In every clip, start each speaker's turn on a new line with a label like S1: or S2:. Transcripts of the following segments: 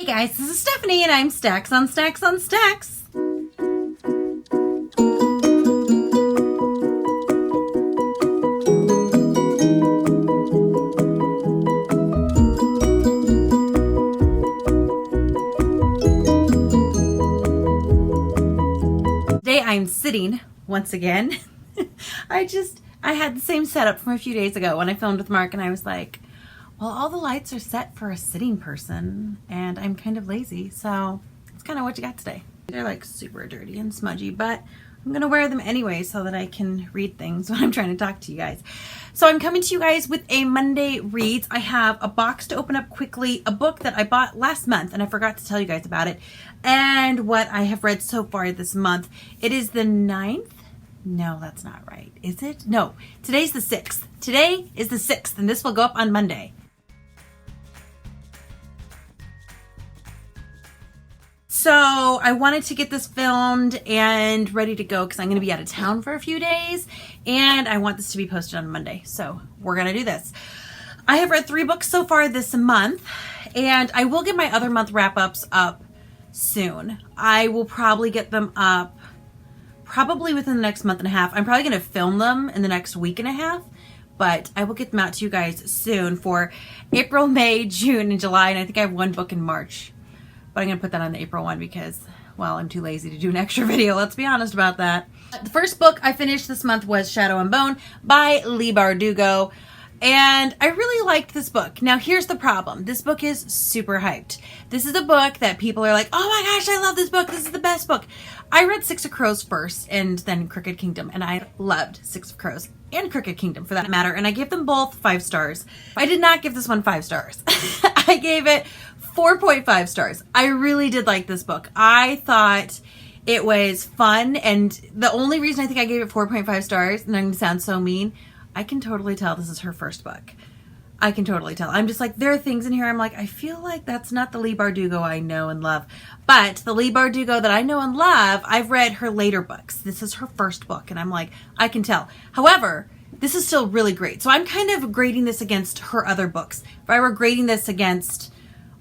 S1: Hey guys, this is Stephanie and I'm Stacks on Stacks on Stacks. Today I'm sitting once again. I had the same setup from a few days ago when I filmed with Mark, and I was like, well, all the lights are set for a sitting person and I'm kind of lazy, so it's kind of what you got today. They're like super dirty and smudgy, but I'm gonna wear them anyway so that I can read things when I'm trying to talk to you guys. So I'm coming to you guys with a Monday Reads. I have a box to open up quickly, a book that I bought last month and I forgot to tell you guys about it, and what I have read so far this month. It is the 9th. No, that's not right. Is it? No, today's the 6th. Today is the 6th, and this will go up on Monday. So I wanted to get this filmed and ready to go because I'm going to be out of town for a few days, and I want this to be posted on Monday. So we're going to do this. I have read 3 books so far this month, and I will get my other month wrap-ups up soon. I will probably get them up probably within the next month and a half. I'm probably going to film them in the next week and a half, but I will get them out to you guys soon for April, May, June, and July, and I think I have 1 book in March. But I'm going to put that on the April one because, well, I'm too lazy to do an extra video. Let's be honest about that. The first book I finished this month was Shadow and Bone by Leigh Bardugo. And I really liked this book. Now, here's the problem. This book is super hyped. This is a book that people are like, oh my gosh, I love this book. This is the best book. I read Six of Crows first and then Crooked Kingdom. And I loved Six of Crows and Crooked Kingdom for that matter. And I gave them both 5 stars. I did not give this one 5 stars. I gave it 4.5 stars. I really did like this book. I thought it was fun, and the only reason I think I gave it 4.5 stars, and I'm going to sound so mean, I can totally tell this is her first book. I can totally tell. I'm just like, there are things in here I'm like, I feel like that's not the Leigh Bardugo I know and love. But the Leigh Bardugo that I know and love, I've read her later books. This is her first book, and I'm like, I can tell. However, this is still really great. So I'm kind of grading this against her other books. If I were grading this against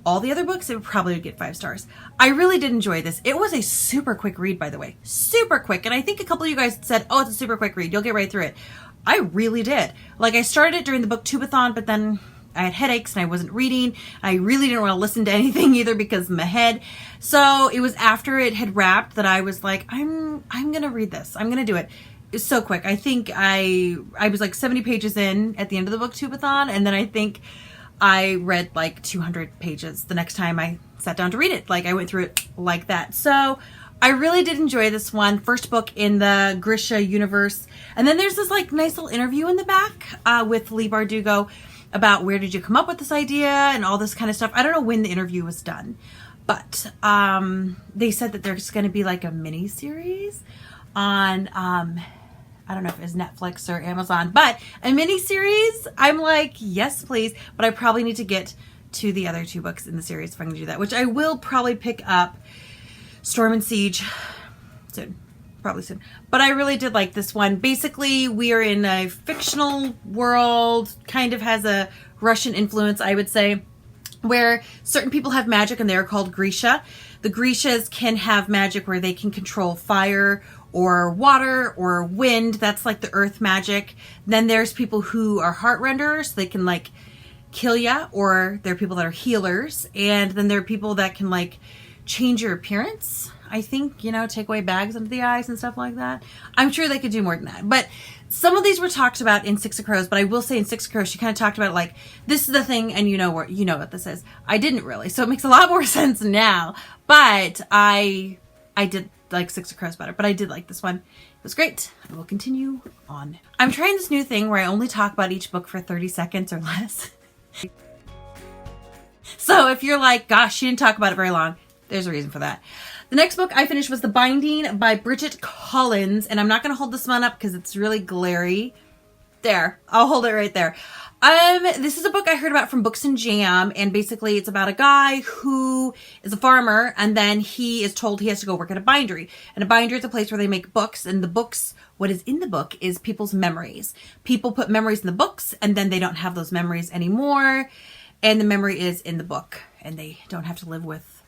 S1: all the other books, it would probably get 5 stars. I really did enjoy this. It was a super quick read, by the way. Super quick. And I think a couple of you guys said, oh, it's a super quick read. You'll get right through it. I really did. Like, I started it during the booktubeathon, but then I had headaches and I wasn't reading. I really didn't want to listen to anything either because of my head. So it was after it had wrapped that I was like, I'm going to read this. I'm going to do it. It's so quick. I think I was like 70 pages in at the end of the booktubeathon, and then I think I read like 200 pages the next time I sat down to read it. Like, I went through it like that. So I really did enjoy this one. First book in the Grisha universe. And then there's this like nice little interview in the back with Leigh Bardugo about where did you come up with this idea and all this kind of stuff. I don't know when the interview was done, but they said that there's going to be like a mini series on I don't know if it's Netflix or Amazon, but a mini-series, I'm like, yes, please. But I probably need to get to the other 2 books in the series if I'm going to do that, which I will probably pick up Storm and Siege soon, probably soon. But I really did like this one. Basically, we are in a fictional world, kind of has a Russian influence, I would say, where certain people have magic and they're called Grisha. The Grishas can have magic where they can control fire or water or wind. That's like the earth magic. Then there's people who are heart renderers. So they can like kill ya, or there are people that are healers. And then there are people that can like change your appearance. I think, you know, take away bags under the eyes and stuff like that. I'm sure they could do more than that. But some of these were talked about in Six of Crows, but I will say in Six of Crows, she kind of talked about like, this is the thing, and you know what this is. I didn't really, so it makes a lot more sense now. But I did like Six of Crows better, but I did like this one. It was great. I will continue on. I'm trying this new thing where I only talk about each book for 30 seconds or less. So if you're like, gosh, she didn't talk about it very long, there's a reason for that. The next book I finished was The Binding by Bridget Collins, and I'm not going to hold this one up because it's really glary. There, I'll hold it right there. This is a book I heard about from Books and Jam, and basically it's about a guy who is a farmer, and then he is told he has to go work at a bindery. And a bindery is a place where they make books, and the books, what is in the book is people's memories. People put memories in the books, and then they don't have those memories anymore, and the memory is in the book. and they don't have to live with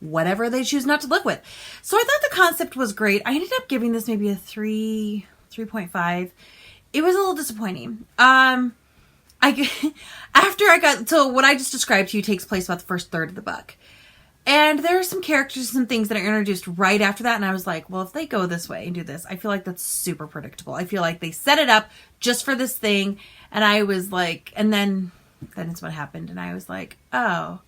S1: whatever they choose not to live with. So I thought the concept was great. I ended up giving this maybe a 3.5. It was a little disappointing. So what I just described to you takes place about the first third of the book. And there are some characters and things that are introduced right after that. And I was like, well, if they go this way and do this, I feel like that's super predictable. I feel like they set it up just for this thing. And I was like, and then it's what happened. And I was like, oh,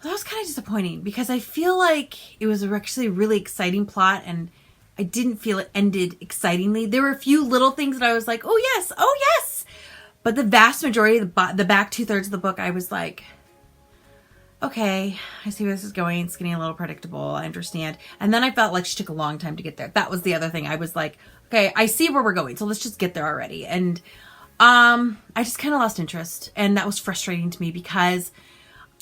S1: that was kind of disappointing because I feel like it was actually a really exciting plot and I didn't feel it ended excitingly. There were a few little things that I was like, oh yes. But the vast majority of the back 2/3 of the book, I was like, okay, I see where this is going. It's getting a little predictable. I understand. And then I felt like she took a long time to get there. That was the other thing. I was like, okay, I see where we're going. So let's just get there already. And I just kind of lost interest. And that was frustrating to me because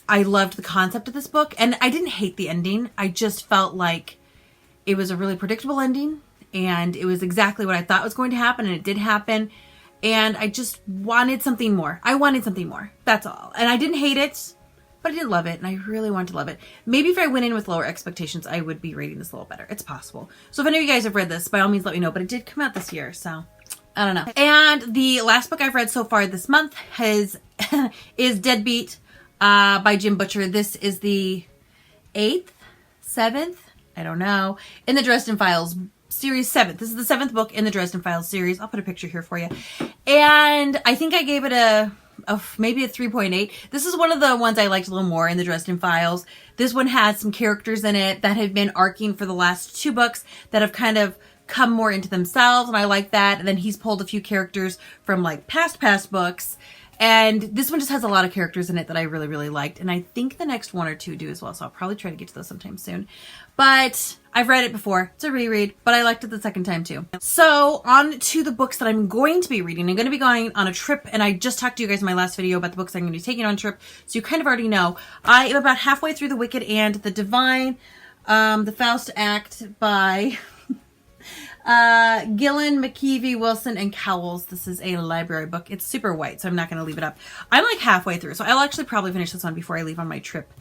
S1: I loved the concept of this book. And I didn't hate the ending. I just felt like it was a really predictable ending. And it was exactly what I thought was going to happen. And it did happen. And I just wanted something more. I wanted something more. That's all. And I didn't hate it. But I did love it, and I really wanted to love it. Maybe if I went in with lower expectations, I would be rating this a little better. It's possible. So if any of you guys have read this, by all means, let me know. But it did come out this year, so I don't know. And the last book I've read so far this month is Deadbeat by Jim Butcher. This is the 8th, 7th, I don't know, in the Dresden Files series 7th. This is the 7th book in the Dresden Files series. I'll put a picture here for you. And I think I gave it maybe a 3.8. This is one of the ones I liked a little more in the Dresden Files. This one has some characters in it that have been arcing for the last 2 books that have kind of come more into themselves, and I like that. And then he's pulled a few characters from like past books. And this one just has a lot of characters in it that I really, really liked. And I think the next 1 or 2 do as well. So I'll probably try to get to those sometime soon. But I've read it before. It's a reread, but I liked it the second time too. So on to the books that I'm going to be reading. I'm going to be going on a trip. And I just talked to you guys in my last video about the books I'm going to be taking on a trip. So you kind of already know. I am about halfway through The Wicked and the Divine. The Faust Act by Gillen, McKeevy, Wilson, and Cowles. This is a library book. It's super white, so I'm not going to leave it up. I'm like halfway through, so I'll actually probably finish this one before I leave on my trip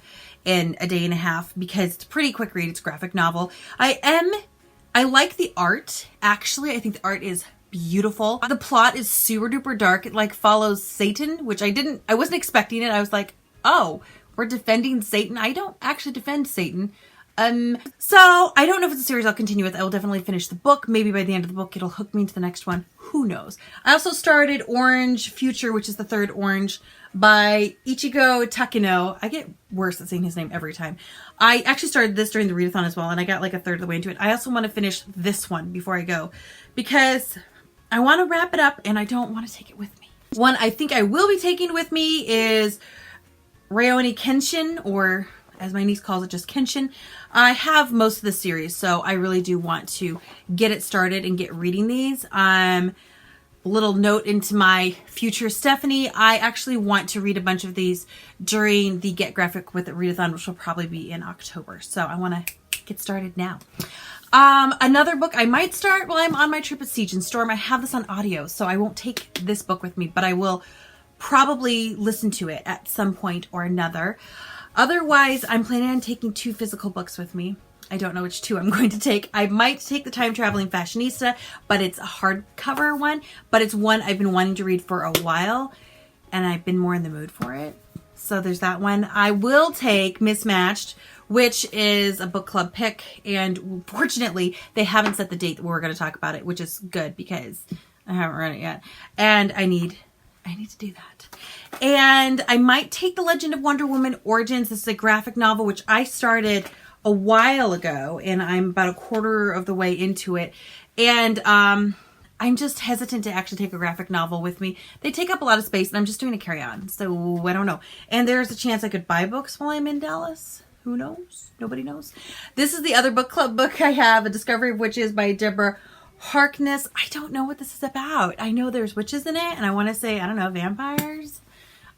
S1: in a day and a half because it's a pretty quick read. It's a graphic novel. I like the art. Actually, I think the art is beautiful. The plot is super duper dark. It like follows Satan, which I wasn't expecting it. I was like, oh, we're defending Satan. I don't actually defend Satan. So I don't know if it's a series I'll continue with. I will definitely finish the book. Maybe by the end of the book, it'll hook me into the next one. Who knows? I also started Orange Future, which is the 3rd Orange by Ichigo Takino. I get worse at saying his name every time. I actually started this during the readathon as well, and I got like a third of the way into it. I also want to finish this one before I go because I want to wrap it up and I don't want to take it with me. One I think I will be taking with me is Rurouni Kenshin, or as my niece calls it, just Kenshin. I have most of the series, so I really do want to get it started and get reading these. Little note into my future Stephanie. I actually want to read a bunch of these during the Get Graphic with It readathon, which will probably be in October. So I want to get started now. Another book I might start while I'm on my trip at Siege and Storm. I have this on audio, so I won't take this book with me, but I will probably listen to it at some point or another. Otherwise, I'm planning on taking 2 physical books with me. I don't know which 2 I'm going to take. I might take the Time Traveling Fashionista, but it's a hardcover one. But it's one I've been wanting to read for a while, and I've been more in the mood for it. So there's that one. I will take Mismatched, which is a book club pick. And fortunately, they haven't set the date that we're going to talk about it, which is good because I haven't read it yet. And I need to do that. And I might take The Legend of Wonder Woman Origins. This is a graphic novel, which I started a while ago, and I'm about a quarter of the way into it. And I'm just hesitant to actually take a graphic novel with me. They take up a lot of space, and I'm just doing a carry-on, so I don't know. And there's a chance I could buy books while I'm in Dallas. Who knows? Nobody knows. This is the other book club book I have, A Discovery of Witches by Deborah Harkness. I don't know what this is about. I know there's witches in it, and I want to say, I don't know, vampires?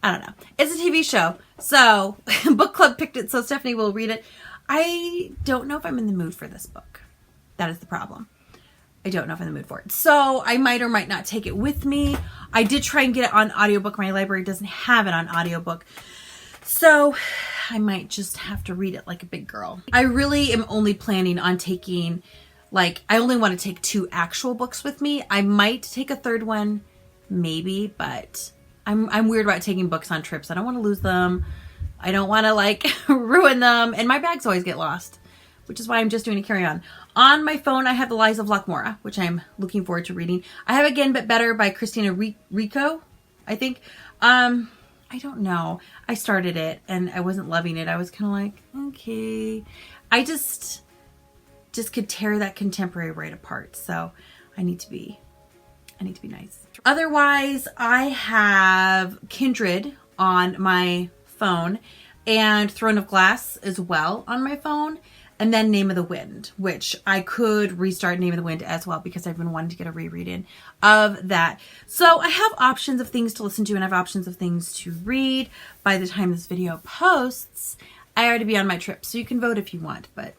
S1: I don't know. It's a TV show, so book club picked it, so Stephanie will read it. I don't know if I'm in the mood for this book. That is the problem. I don't know if I'm in the mood for it. So I might or might not take it with me. I did try and get it on audiobook. My library doesn't have it on audiobook. So I might just have to read it like a big girl. I really am only planning on taking, like, I only want to take 2 actual books with me. I might take a 3rd one, maybe, but I'm weird about taking books on trips. I don't want to lose them. I don't want to, like, ruin them. And my bags always get lost, which is why I'm just doing a carry-on. On my phone, I have The Lies of Lochmora, which I'm looking forward to reading. I have Again But Better by Christina Rico, I think. I don't know. I started it and I wasn't loving it. I was kind of like, okay. I just could tear that contemporary right apart. So I need to be nice. Otherwise, I have Kindred on my phone and Throne of Glass as well on my phone. And then Name of the Wind, which I could restart Name of the Wind as well because I've been wanting to get a reread in of that. So I have options of things to listen to and I have options of things to read. By the time this video posts, I already be on my trip. So you can vote if you want, but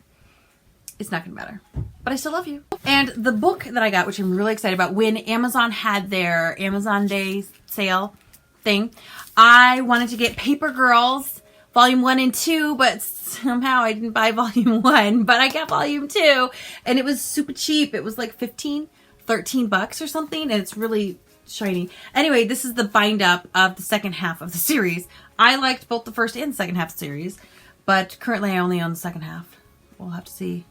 S1: it's not going to matter. But I still love you. And the book that I got, which I'm really excited about, when Amazon had their Amazon Day sale thing, I wanted to get Paper Girls Volume 1 and 2, but somehow I didn't buy Volume 1, but I got Volume 2, and it was super cheap. It was like $13 or something, and it's really shiny. Anyway, this is the bind up of the second half of the series. I liked both the first and second half series, but currently I only own the second half. We'll have to see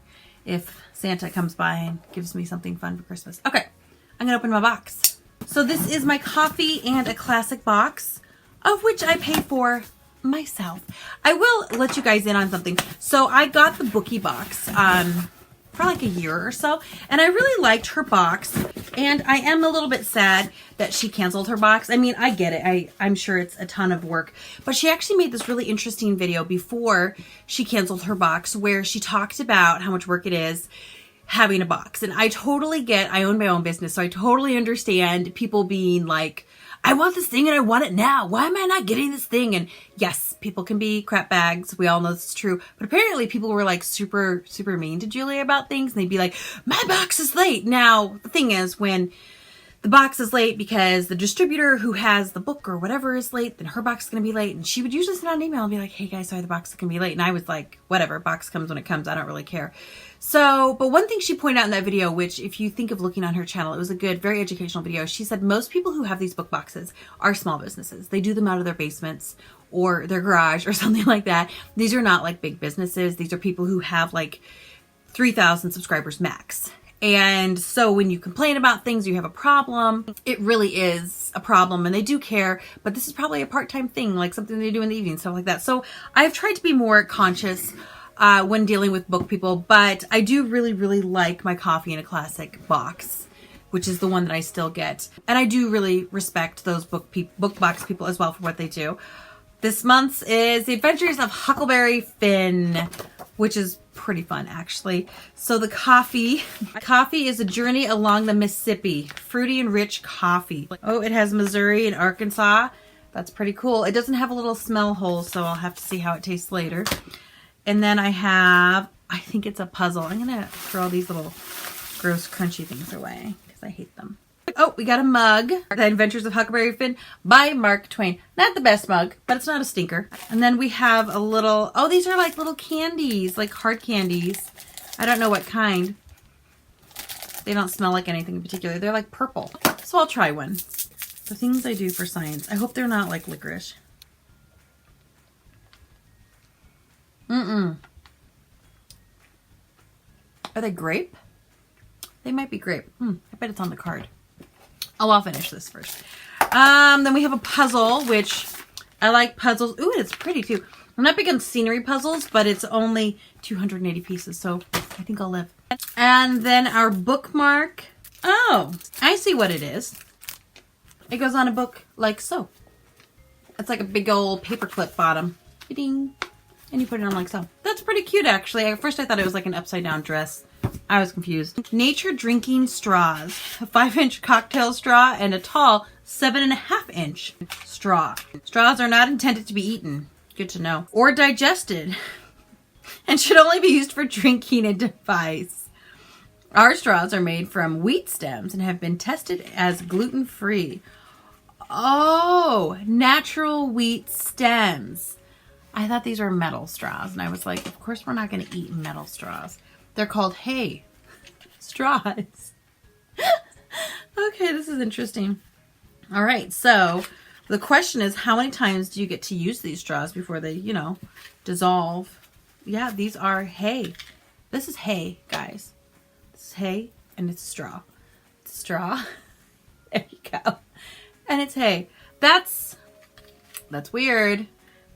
S1: if Santa comes by and gives me something fun for Christmas. Okay, I'm gonna open my box. So this is my coffee and a classic box, of which I paid for myself. I will let you guys in on something. So I got the Bookie box for like a year or so, and I really liked her box, and I am a little bit sad that she canceled her box. I mean, I get it. I'm sure it's a ton of work, but she actually made this really interesting video before she canceled her box where she talked about how much work it is having a box. And I totally get, I own my own business, so I totally understand people being like, I want this thing and I want it now. Why am I not getting this thing? And yes, people can be crap bags. We all know this is true. But apparently people were like super, super mean to Julia about things. And they'd be like, my box is late. Now, the thing is, when the box is late because the distributor who has the book or whatever is late, then her box is going to be late. And she would usually send out an email and be like, hey guys, sorry, the box is going to be late. And I was like, whatever, box comes when it comes. I don't really care. So, but one thing she pointed out in that video, which if you think of looking on her channel, it was a good, very educational video. She said most people who have these book boxes are small businesses. They do them out of their basements or their garage or something like that. These are not like big businesses. These are people who have like 3,000 subscribers max. And so when you complain about things, you have a problem, it really is a problem and they do care, but this is probably a part-time thing, like something they do in the evening, stuff like that. So I've tried to be more conscious when dealing with book people, but I do really, really like my coffee in a classic box, which is the one that I still get. And I do really respect those book box people as well for what they do. This month's is The Adventures of Huckleberry Finn, which is pretty fun actually. So the coffee is a journey along the Mississippi, fruity and rich coffee. Oh, it has Missouri and Arkansas. That's pretty cool. It doesn't have a little smell hole, so I'll have to see how it tastes later. And then I have, I think it's a puzzle. I'm gonna throw all these little gross crunchy things away because I hate them. Oh, we got a mug. The Adventures of Huckleberry Finn by Mark Twain. Not the best mug, but it's not a stinker. And then we have a little, oh, these are like little candies, like hard candies. I don't know what kind. They don't smell like anything in particular. They're like purple. So I'll try one. The things I do for science. I hope they're not like licorice. Mm-mm. Are they grape? They might be grape. I bet it's on the card. Oh, I'll finish this first. Then we have a puzzle, which I like puzzles. Ooh, it's pretty too. I'm not big on scenery puzzles, but it's only 280 pieces, so I think I'll live. And then our bookmark. Oh, I see what it is. It goes on a book like so. It's like a big old paperclip bottom. Ding. And you put it on like so. That's pretty cute, actually. At first I thought it was like an upside down dress. I was confused. Nature drinking straws. A 5-inch cocktail straw and a tall 7.5-inch straw. Straws are not intended to be eaten. Good to know. Or digested. And should only be used for drinking a device. Our straws are made from wheat stems and have been tested as gluten-free. Oh, natural wheat stems. I thought these were metal straws, and I was like, of course we're not going to eat metal straws. They're called hay straws. Okay, this is interesting. All right, so the question is, how many times do you get to use these straws before they, you know, dissolve? Yeah, these are hay. This is hay, guys. This is hay, and it's straw. It's straw. There you go. And it's hay. That's weird.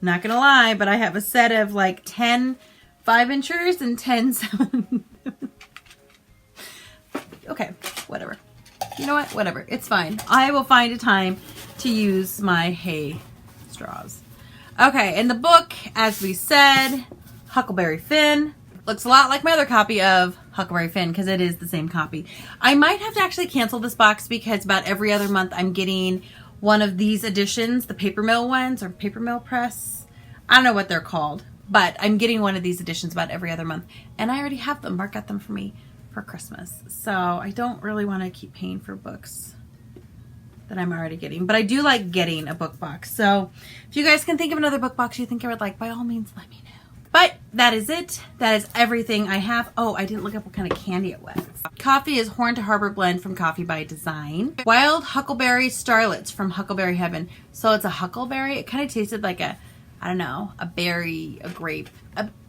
S1: Not gonna lie, but I have a set of like 10 5-inchers and 10 7. Okay, whatever. You know what? Whatever. It's fine. I will find a time to use my hay straws. Okay, in the book, as we said, Huckleberry Finn. Looks a lot like my other copy of Huckleberry Finn because it is the same copy. I might have to actually cancel this box because about every other month I'm getting one of these editions, the paper mill ones or paper mill press. I don't know what they're called, but I'm getting one of these editions about every other month. And I already have them. Mark got them for me for Christmas. So I don't really want to keep paying for books that I'm already getting. But I do like getting a book box. So if you guys can think of another book box you think I would like, by all means, let me know. But that is it. That is everything I have. Oh, I didn't look up what kind of candy it was. Coffee is Horn to Harbor Blend from Coffee by Design. Wild Huckleberry Starlets from Huckleberry Heaven. So it's a huckleberry. It kind of tasted like a, I don't know, a berry, a grape,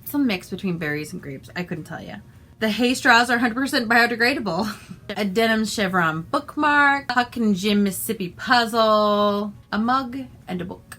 S1: some mix between berries and grapes. I couldn't tell you. The hay straws are 100% biodegradable. A denim chevron bookmark. Huck and Jim Mississippi puzzle. A mug and a book.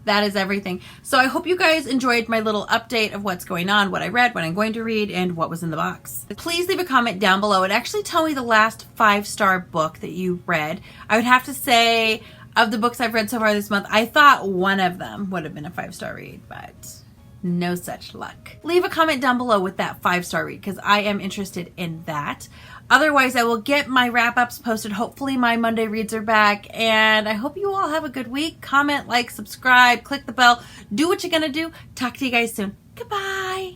S1: That is everything. So I hope you guys enjoyed my little update of what's going on, what I read, what I'm going to read, and what was in the box. Please leave a comment down below and actually tell me the last 5-star book that you read. I would have to say, of the books I've read so far this month, I thought one of them would have been a 5-star read, but no such luck. Leave a comment down below with that 5-star read because I am interested in that. Otherwise, I will get my wrap-ups posted. Hopefully, my Monday reads are back. And I hope you all have a good week. Comment, like, subscribe, click the bell. Do what you're going to do. Talk to you guys soon. Goodbye.